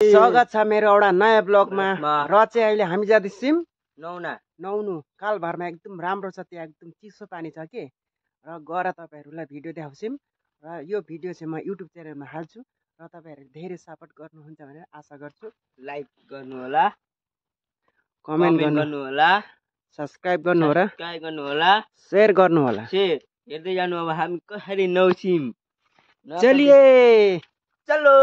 स्वागत छ मेरो एउटा नयाँ ब्लगमा र चाहिँ अहिले हामी जाँदैछौँ नुहाउनु कालभरमा एकदम राम्रो छ त्यहाँ एकदम चिसो पानी छ के र गएर तपाईहरुलाई भिडियो देखाउँछौँ र यो भिडियो चाहिँ म युट्युब च्यानलमा हाल्छु र तपाईहरुले धेरै सपोर्ट गर्नुहुन्छ भनेर आशा गर्छु लाइक गर्नु होला कमेन्ट गर्नु होला सब्स्क्राइब गर्नु होला शेयर गर्नु होला हेर्दै जानु अब हामी कसरी नुहाउँछौँ चलिए चलो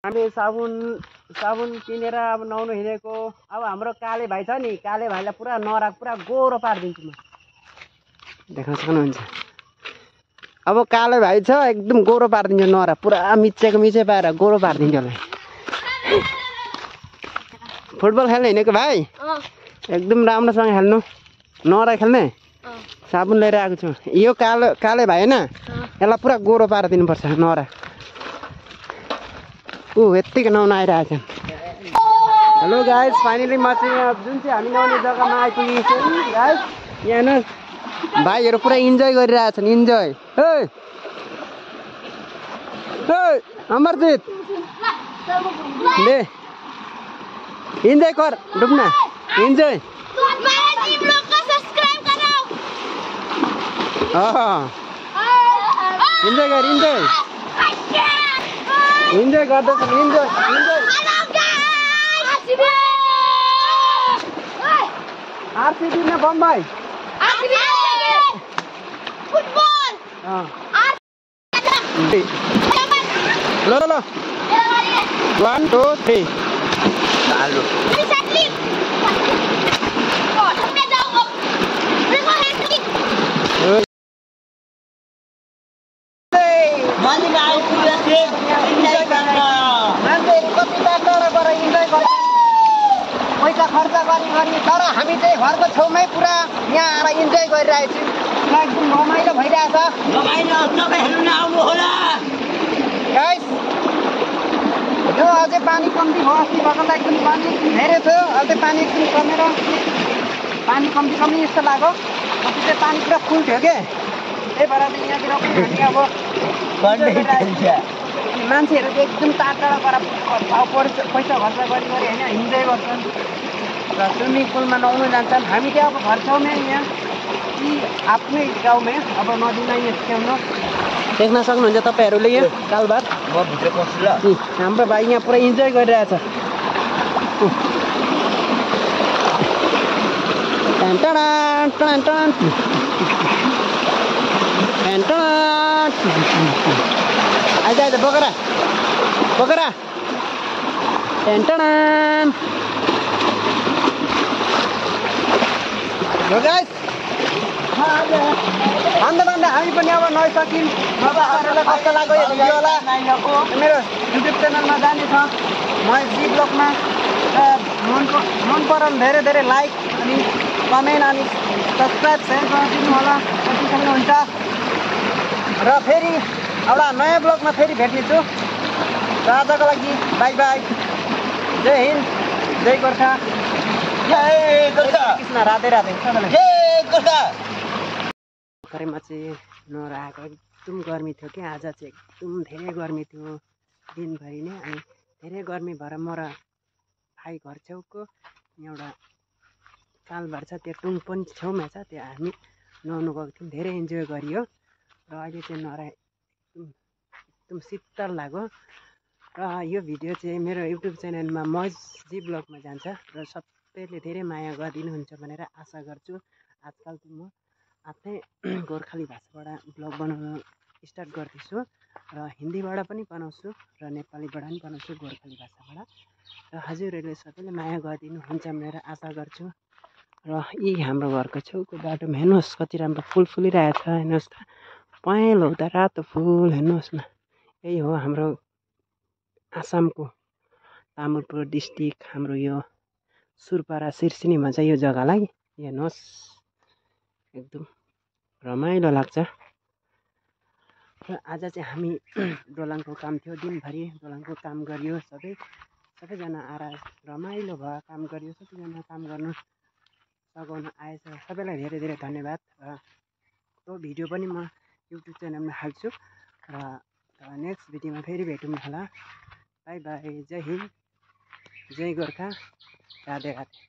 हामी साबुन किनेर अब नुहाउनु हिँडेको अब हाम्रो काले भाइ छ नि काले भाइलाई पुरा नराख पुरा गोरो पारिदिन्छु म देख्न सक्नुहुन्छ अब काले भाइ छ एकदम गोरो पारिदिन्छु नरा पुरा मिचे पारेर गोरो पारिदिन्छु होला फुटबल खेल्ने हिँडेको भाइ एकदम राम्रोसँग खेल्नु नरा खेल्ने साबुन लिएर आएको छु यो काले भाइ हैन यसलाई पुरा गोरो पारिदिनु पर्छ नरा यत्तिकै नुहाउन आइरहेको छ हेलो गाइस फाइनली म चाहिँ जुन चाहिँ हामी नुहाउने जग्गामा आइपुगेको छौँ गाइस यहाँ न भाइहरू पुरा इन्जोय गरिरहेछन् इन्जोय अमरजित ले इन्जोय कर डुब्न इन्जोय इन्जोय गर इन्जोय गर्दैछ इन्जोय आरसीबी न बम्बई फुटबल ल 1 2 3 चालू पैसा खर्च गरी तर हामी चाहिँ घरको छेउमै पुरा यहाँ आएर इन्जोय गरिरहेको छौँ एकदम रमाइलो भइरहेछ गाइस यो अझै पानी कम्ती भयो अस्ति भएको त एकदम पानी धेरै थियो अझै पानी एकदम कमेर पानी कम्ती जस्तो लाग्यो अस्ति चाहिँ पानी पुरा फुल थियो के त्यही भएर चाहिँ यहाँतिर पनि मान्छेहरू चाहिँ एकदम टाढा गएर पैसा खर्च गरी होइन इन्जोय गर्छन् र स्विमिङ पुलमा नुहाउनु जान्छन् हामी चाहिँ अब घर छेउमै यहाँ कि आफ्नै गाउँमै अब नदीमा यहाँ छेउनु देख्न सक्नुहुन्छ तपाईँहरूले यहाँ कालबार म भित्र पस्छु ल हाम्रो भाइ यहाँ पुरा इन्जोय गरिरहेछ आइज बोकेरा गाइस भन्दा हामी पनि अब नुहाइसक्यौँ तपाईँहरूलाई कस्तो लाग्यो यो होला मेरो युट्युब च्यानलमा जानेछ म जी ब्लगमा मन पराउनु धेरै लाइक अनि कमेन्ट अनि सब्सक्राइब सेयर गरिदिनु होला कति सक्नुहुन्छ र फेरि एउटा नयाँ ब्लगमा फेरि भेट्नेछु र आजको लागि बाई बाई जय हिन्द जय गोर्खा कृष्ण राधे भर्खरैमा चाहिँ नराएको एकदम गर्मी थियो कि आज चाहिँ एकदम धेरै गर्मी थियो दिनभरि नै अनि धेरै गर्मी भएर म र भाइ घर छेउको एउटा कालबार छ त्यो टुङ पनि छेउमा छ त्यो हामी नुहाउनु गएको थियौँ धेरै इन्जोय गरियो र अहिले चाहिँ नरा एकदम शीतल लाग्यो र यो भिडियो चाहिँ मेरो युट्युब च्यानलमा मजी ब्लगमा जान्छ र सबैले धेरै माया गरिदिनुहुन्छ भनेर आशा गर्छु आजकल चाहिँ म आफ्नै गोर्खाली भाषाबाट ब्लग बनाउन स्टार्ट गर्दैछु र हिन्दीबाट पनि बनाउँछु र नेपालीबाट पनि बनाउँछु गोर्खाली भाषाबाट र हजुरहरूले सबैले माया गरिदिनुहुन्छ भनेर आशा गर्छु र यी हाम्रो घरको छेउको बाटोमा हेर्नुहोस् कति राम्रो फुल फुलिरहेको छ हेर्नुहोस् त पहेँलो हुँदा रातो फुल हेर्नुहोस् न यही हो हाम्रो आसामको तामुलपुर डिस्ट्रिक्ट हाम्रो यो सुरपारा सिर्सिनी भन्छ यो जग्गालाई हेर्नुहोस् एकदम रमाइलो लाग्छ र आज चाहिँ हामी दोलाङको काम थियो दिनभरि दोलाङको काम गरियो सबैजना आएर रमाइलो भयो काम गरियो सबैजना काम गर्नु सघाउन आएछ सबैलाई धेरै धन्यवाद र त्यो भिडियो पनि म युट्युब च्यानलमा हाल्छु र नेक्स्ट भिडियोमा फेरि भेटौँ होला बाई बाई जय हिन्द। जय गोर्खा, राधे राधे।